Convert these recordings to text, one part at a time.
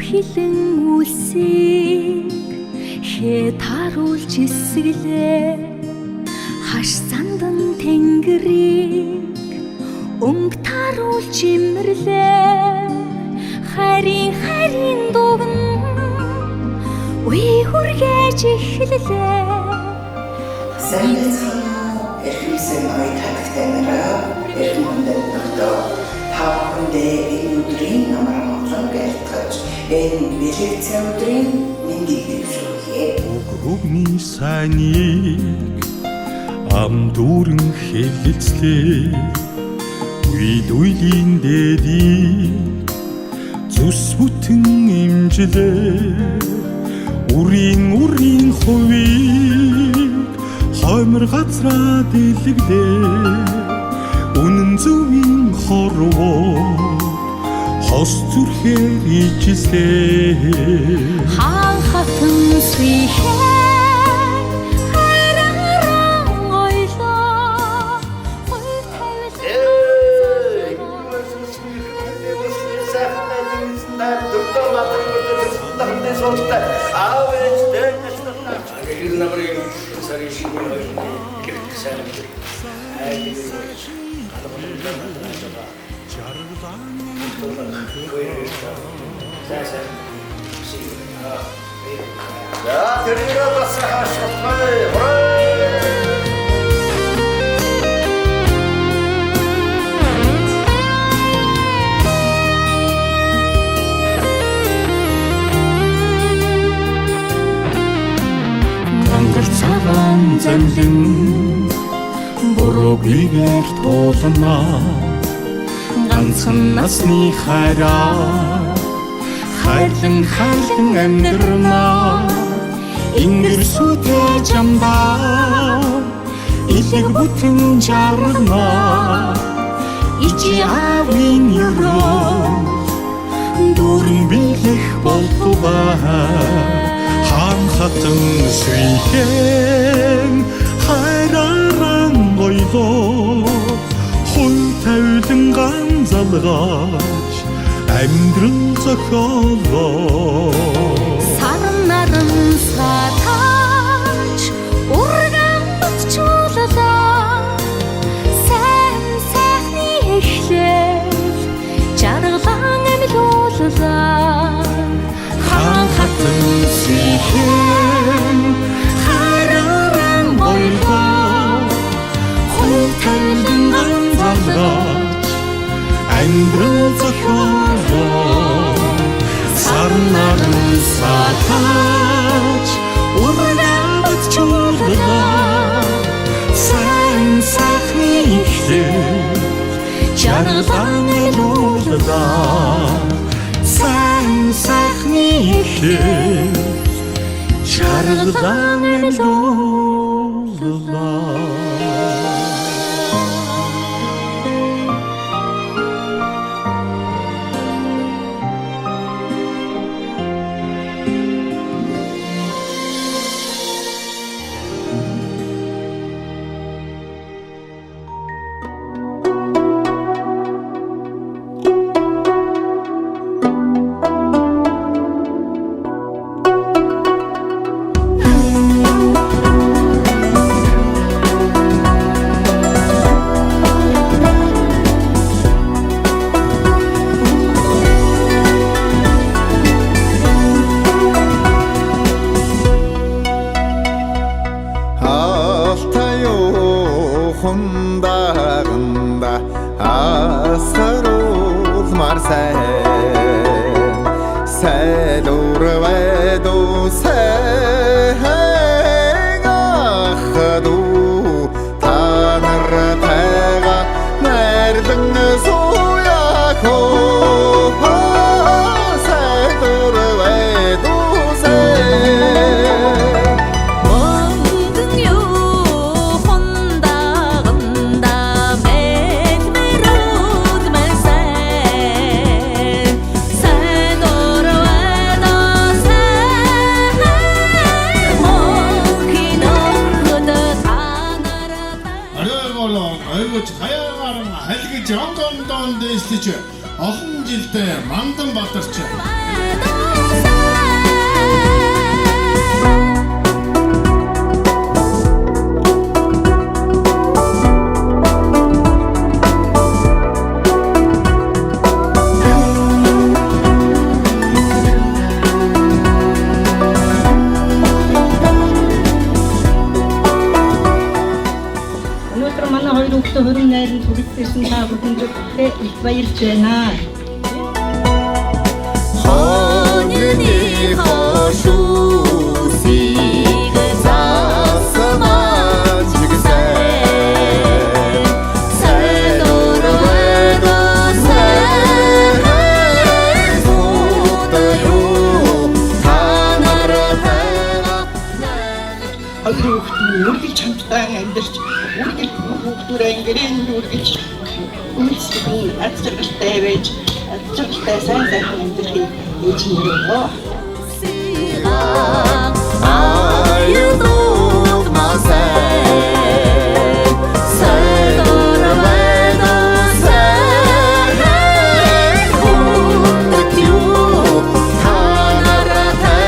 хилэн үлсийг хээ таруулж эсгэлээ хаш сандан тэнгэрийг өнгө таруулж имэрлээ харин дугн үе хүргэж эхлэлээ сайн байцгаана эрхэмсэн ой тагтай нараа эрхэм хүндэлнөхдөө та бүхэндээ энэ өдрийн амар амгалан гэртгэж энэ бэлэгцээ өдрийн мэндийг дэвшүүлье. Өгний сайныг ам дүүрэн хэлэлцлээ үйлийн дээдийг зүс бүтэн имжлээ үрийн хувийг хоймор газраа дэлгдээ үнэн зөвийн хорвоо хос зүрхээр ижлээ хаан хатан свихэн хайраараа ойлоо хой Монгол цагаан замлан буруугээр туулнаа ганцхан насны хайрлан амьдрнаа ингэр сүтээ жамбаа илэг бүтэн жаргнаа ичи авин юроо дүүрэн билэх болтугай хаан хатан свихэн хайраараа ойлоо хой тавилан ганцалгаач амьдрал зохиолоо саран наран сатаач урган батчууллаа сайхны эхлэл жаргалан амьлууллаа хаан хатан свихэн хайраараа ойлоо хой тавилан ганцалгаач амьдрал зохиолоо саран наран сатаач урган батчууллаа сайхны эхлэл жаргалан амьлууллаа сайхны эхлэл жаргалан амьлууллаа Хундагында асарулмар сайн урвэду сайн ахаду танартайга нэрдэн суяхо сайн урвэду Aygoç hayalarına helgi candan desliçe олон жилдээ Мандан Бадарч Өнөөдөр манай хоёр хүүхдээ хөрөн найранд хүрэлцсэн та бүхэндээ их баярлж байна. Хоньны хошусиг засамаж гисэн сайдорвэдосэн зүтаю танарахаа Хоёр хүүхдээ үргэлж хамтдаа амьдарч үргэлж хүүхдүүрээ ингэрэн үргэлж үнэхээр ачаалттай байж ачаалттай сайн амьдрахыг ээж нэрөө. Аюуд масай сайдорвэдосэн зүтаю танарахаа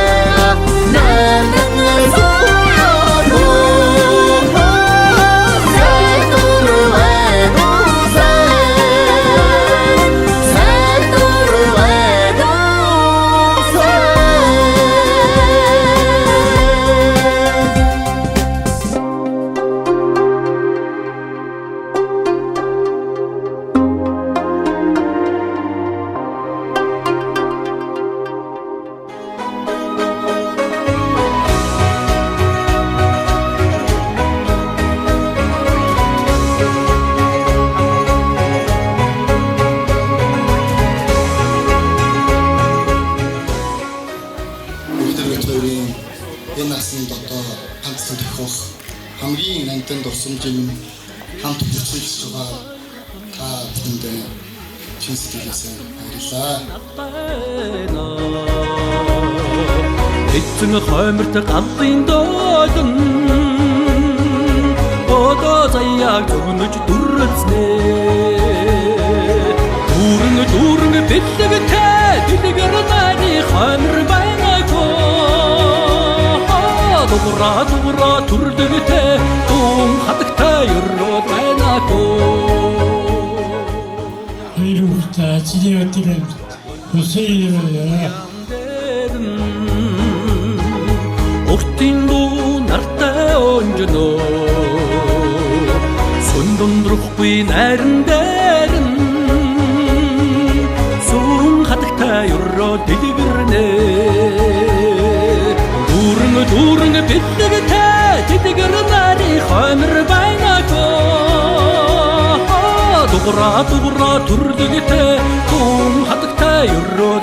Энэ наснд одоо ганцхан төхөх хамгийн нандин дурсамжийн хамт бүсэлж байгаа та бүхэндээ чин сэтгэлээс баярлалаа. Эцэг хойморт галын доолн одоо заяаг зөвнөж дүрцнээ. Дүүрэн бэлэгтэй дэлгэр нааны хоймор байнаагүй. Дугра түрлэгтэй дум хатагтай өрөө байнаагүй. Хоёруудаа зилээдэр хүсэйрээ Ортин дуу нартай онжноо Сундундрахгүй найран дээрэн Сүрэн хатагтай өрөө дэлгэрнээ Дүүрэн бэлэгтэй дэлгэр нааны хоймор байнаагүй. Дугра түрлэгтэй дум хатагтай өрөө